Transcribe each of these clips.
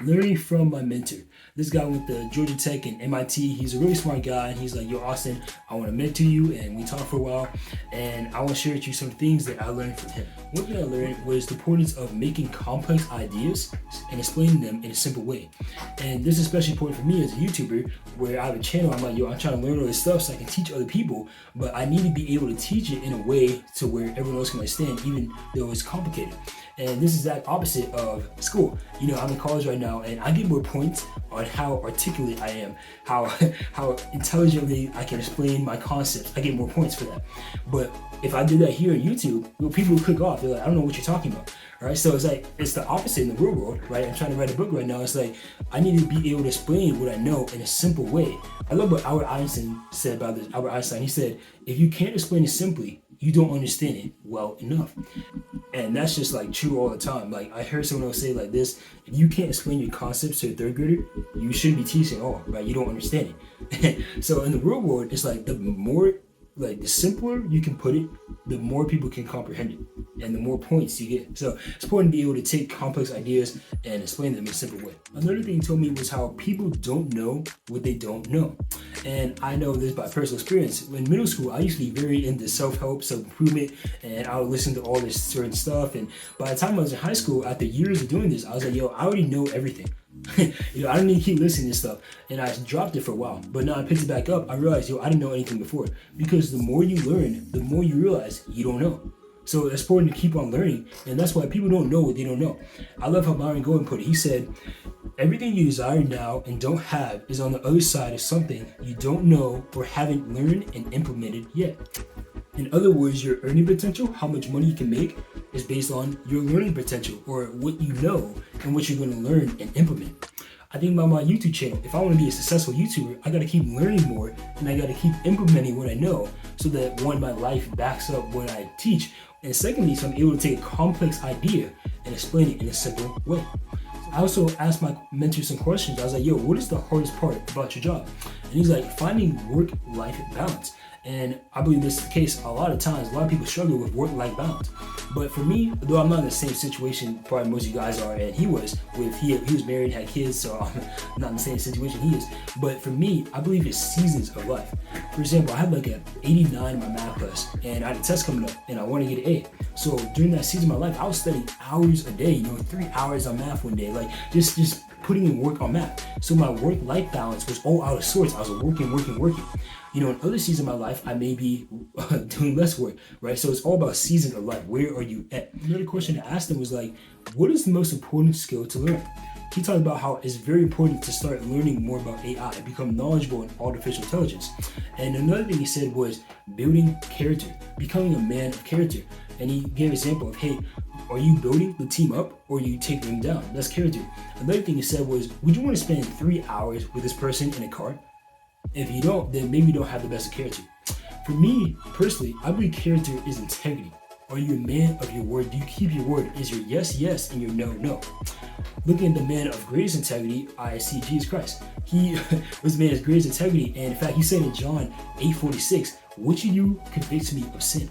learning from my mentor. This guy went to Georgia Tech and MIT. He's a really smart guy, and he's like, "Yo, Austin, I want to mentor you," and we talked for a while, and I want to share with you some things that I learned from him. One thing I learned was the importance of making complex ideas and explaining them in a simple way. And this is especially important for me as a YouTuber, where I have a channel. I'm like, "Yo, I'm trying to learn all this stuff so I can teach other people, but I need to be able to teach it in a way to where everyone else can understand, even though it's complicated." And this is that opposite of school. You know, I'm in college right now, and I get more points on how articulate I am, how how intelligently I can explain my concepts. I get more points for that. But if I did that here on YouTube, people will click off. They're like, "I don't know what you're talking about." All right, so it's like it's the opposite in the real world, right? I'm trying to write a book right now. It's like I need to be able to explain what I know in a simple way. I love what Albert Einstein said about this. Albert Einstein, he said, "If you can't explain it simply, you don't understand it well enough." And that's just like true all the time. Like I heard someone else say like this: if you can't explain your concepts to a third grader, you shouldn't be teaching at all, right? You don't understand it. So in the real world, it's like the more, like the simpler you can put it, the more people can comprehend it, and the more points you get. So it's important to be able to take complex ideas and explain them in a simple way. Another thing he told me was how people don't know what they don't know. And I know this by personal experience. In middle school, I used to be very into self-help, self-improvement, and I would listen to all this certain stuff. And by the time I was in high school, after years of doing this, I was like, "Yo, I already know everything." You know, I don't need to keep listening to stuff. And I dropped it for a while. But now I picked it back up. I realized, yo, I didn't know anything before. Because the more you learn, the more you realize you don't know. So it's important to keep on learning. And that's why people don't know what they don't know. I love how Myron Golden put it. He said, "Everything you desire now and don't have is on the other side of something you don't know or haven't learned and implemented yet." In other words, your earning potential, how much money you can make, is based on your learning potential, or what you know and what you're going to learn and implement. I think about my YouTube channel. If I want to be a successful YouTuber, I got to keep learning more, and I got to keep implementing what I know, so that one, my life backs up what I teach, and secondly, so I'm able to take a complex idea and explain it in a simple way. I also asked my mentor some questions. I was like, "Yo, what is the hardest part about your job?" And he's like, "Finding work-life balance." And I believe this is the case a lot of times. A lot of people struggle with work-life balance. But for me, though I'm not in the same situation probably most of you guys are, and he was married, had kids, so I'm not in the same situation he is. But for me, I believe it's seasons of life. For example, I had like an 89 in my math class, and I had a test coming up, and I wanted to get an A. So during that season of my life, I was studying hours a day, 3 hours on math one day, like just putting in work on math. So my work-life balance was all out of sorts. I was working. In other seasons of my life, I may be doing less work, right? So it's all about seasons of life. Where are you at? Another question to ask them was like, what is the most important skill to learn? He talked about how it's very important to start learning more about AI and become knowledgeable in artificial intelligence. And another thing he said was building character, becoming a man of character. And he gave an example of, hey, are you building the team up or are you taking them down? That's character. Another thing he said was, would you want to spend 3 hours with this person in a car? If you don't, then maybe you don't have the best of character. For me, personally, I believe character is integrity. Are you a man of your word? Do you keep your word? Is your yes, yes, and your no, no? Looking at the man of greatest integrity, I see Jesus Christ. He was the man of greatest integrity, and in fact, he said in John 8:46, "Which of you convicts me of sin?"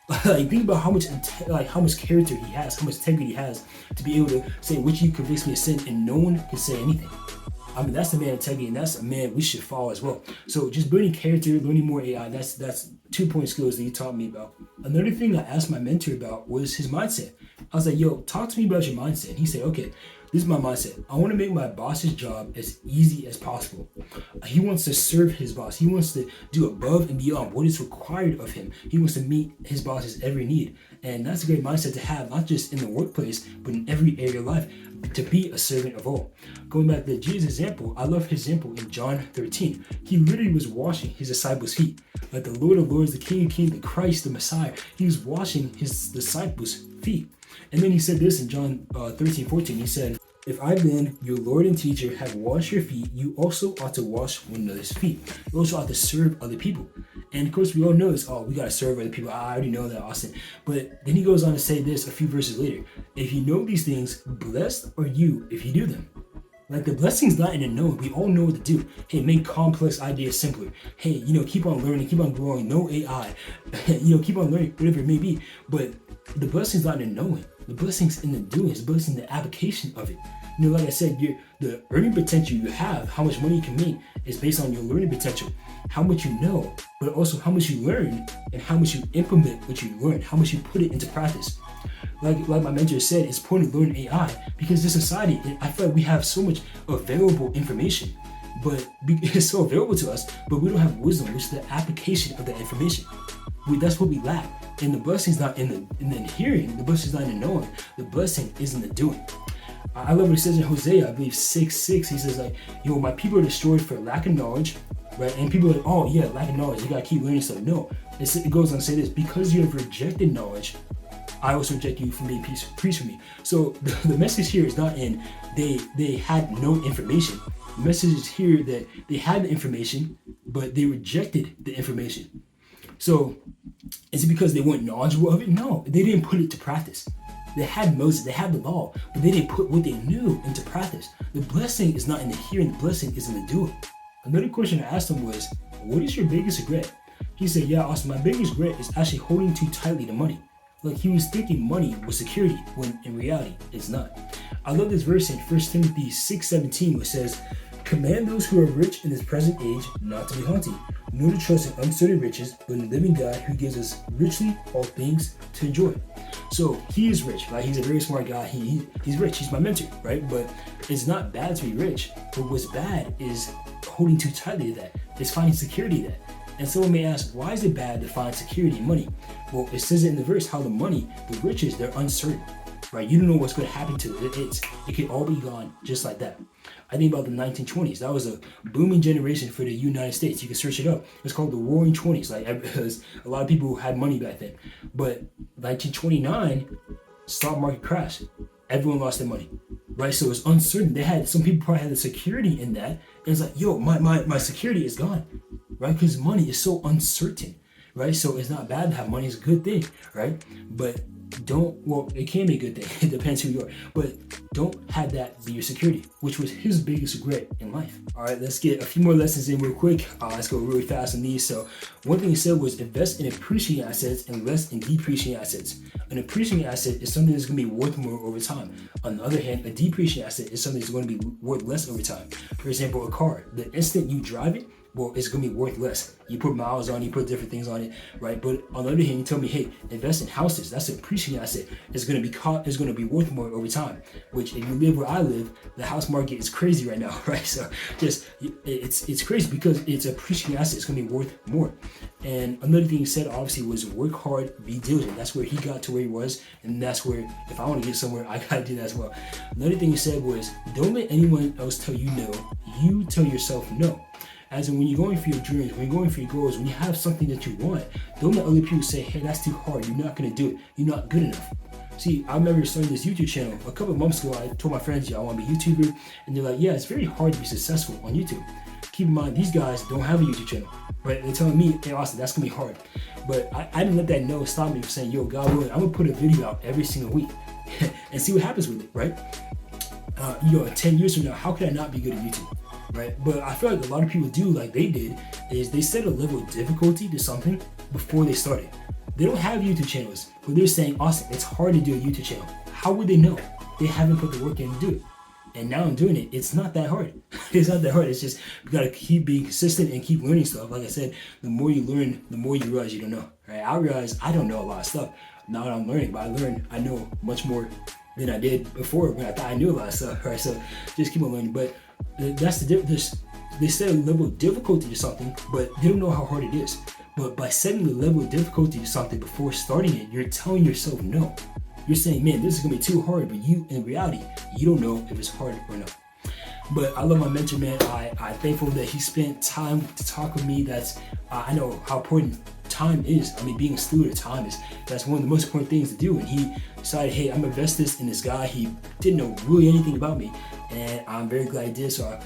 Like, think about how much character he has, how much integrity he has to be able to say, "Which of you convicts me of sin?" and no one can say anything. I mean, that's the man of integrity, and that's a man we should follow as well. So just building character, learning more AI, that's 2-point skills that he taught me about. Another thing I asked my mentor about was his mindset. I was like, "Yo, talk to me about your mindset." And he said, "Okay, this is my mindset. I want to make my boss's job as easy as possible." He wants to serve his boss. He wants to do above and beyond what is required of him. He wants to meet his boss's every need. And that's a great mindset to have, not just in the workplace, but in every area of life, to be a servant of all. Going back to Jesus' example, I love his example in John 13. He literally was washing his disciples' feet. Like the Lord of Lords, the King of Kings, the Christ, the Messiah. He was washing his disciples' feet. And then he said this in John 13:14. He said, "If I then, your Lord and teacher, have washed your feet, you also ought to wash one another's feet." You also ought to serve other people. And of course, we all know this. Oh, we got to serve other people. I already know that, Austin. But then he goes on to say this a few verses later. "If you know these things, blessed are you if you do them." Like, the blessing's not in the knowing. We all know what to do. Hey, make complex ideas simpler. Hey, keep on learning, keep on growing. No AI. Keep on learning, whatever it may be. But the blessing's not in the knowing. The blessing's in the doing. It's the blessing in the application of it. Like I said, the earning potential you have, how much money you can make, is based on your learning potential, how much you know, but also how much you learn and how much you implement what you learn, how much you put it into practice. Like my mentor said, it's important to learn AI because this society, I feel like we have so much available information, but it's so available to us, but we don't have wisdom, which is the application of that information. That's what we lack. And the blessing's not in the hearing, the blessing's not in the knowing, the blessing is in the doing. I love what it says in Hosea, I believe 6:6. He says like, my people are destroyed for lack of knowledge, right? And people are like, oh yeah, lack of knowledge, you gotta keep learning stuff. No, it goes on to say this, because you have rejected knowledge, I also reject you from being preached for me. So the message here is not in they had no information. The message is here that they had the information, but they rejected the information. So is it because they weren't knowledgeable of it? No, they didn't put it to practice. They had Moses, they had the law, but they didn't put what they knew into practice. The blessing is not in the hearing, the blessing is in the doing. Another question I asked him was, what is your biggest regret? He said, yeah, Austin, my biggest regret is actually holding too tightly to money. Like he was thinking money was security, when in reality, it's not. I love this verse in 1 Timothy 6:17, which says, command those who are rich in this present age not to be haughty, nor to trust in uncertain riches, but in the living God who gives us richly all things to enjoy. So he is rich, right? He's a very smart guy. He's rich. He's my mentor, right? But it's not bad to be rich. But what's bad is holding too tightly to that. It's finding security in that. And someone may ask, why is it bad to find security in money? Well, it says it in the verse how the money, the riches, they're uncertain, right? You don't know what's going to happen to it. It could all be gone just like that. I think about the 1920s. That was a booming generation for the United States. You can search it up. It's called the Roaring 20s. Like, because a lot of people had money back then. But 1929, stock market crash. Everyone lost their money, right? So it's uncertain. Some people probably had the security in that. And it's like, yo, my security is gone, right? Because money is so uncertain, right? So it's not bad to have money. It's a good thing, right? But it can be a good thing. It depends who you are. But don't have that be your security, which was his biggest regret in life. All right, let's get a few more lessons in real quick. Let's go really fast on these. So one thing he said was invest in appreciating assets and less in depreciating assets. An appreciating asset is something that's going to be worth more over time. On the other hand, a depreciating asset is something that's going to be worth less over time. For example, a car. The instant you drive it, well, it's going to be worth less. You put miles on it, you put different things on it, right? But on the other hand, you tell me, hey, invest in houses. That's an appreciating asset. It's going to be worth more over time. Which, if you live where I live, the house market is crazy right now, right? So it's crazy because it's an appreciating asset. It's going to be worth more. And another thing he said, obviously, was work hard, be diligent. That's where he got to where he was, and that's where if I want to get somewhere, I gotta do that as well. Another thing he said was, don't let anyone else tell you no. You tell yourself no. As in, when you're going for your dreams, when you're going for your goals, when you have something that you want, don't let other people say, hey, that's too hard. You're not going to do it. You're not good enough. See, I remember starting this YouTube channel. A couple of months ago, I told my friends, I want to be a YouTuber. And they're like, yeah, it's very hard to be successful on YouTube. Keep in mind, these guys don't have a YouTube channel. Right? They're telling me, hey, Austin, that's going to be hard. But I didn't let that no stop me from saying, yo, God willing, I'm going to put a video out every single week and see what happens with it, right? 10 years from now, how could I not be good at YouTube? Right? But I feel like a lot of people do like they did is they set a level of difficulty to something before they started. They don't have YouTube channels, but they're saying, Austin, it's hard to do a YouTube channel. How would they know? They haven't put the work in to do it. And now I'm doing it. It's not that hard. It's not that hard. It's just you gotta keep being consistent and keep learning stuff. Like I said, the more you learn, the more you realize you don't know. Right? I realize I don't know a lot of stuff. Now that I'm learning, but I know much more than I did before when I thought I knew a lot of stuff. Right? So just keep on learning. But that's the difference. They set a level of difficulty to something, but they don't know how hard it is. But by setting the level of difficulty to something before starting it, you're telling yourself no. You're saying, man, this is gonna be too hard, but you, in reality, you don't know if it's hard or not. But I love my mentor, man. I'm thankful that he spent time to talk with me. I know how important time is. I mean, being a steward of time that's one of the most important things to do. And he decided, hey, I'm gonna invest this in this guy. He didn't know really anything about me, and I'm very glad he did. So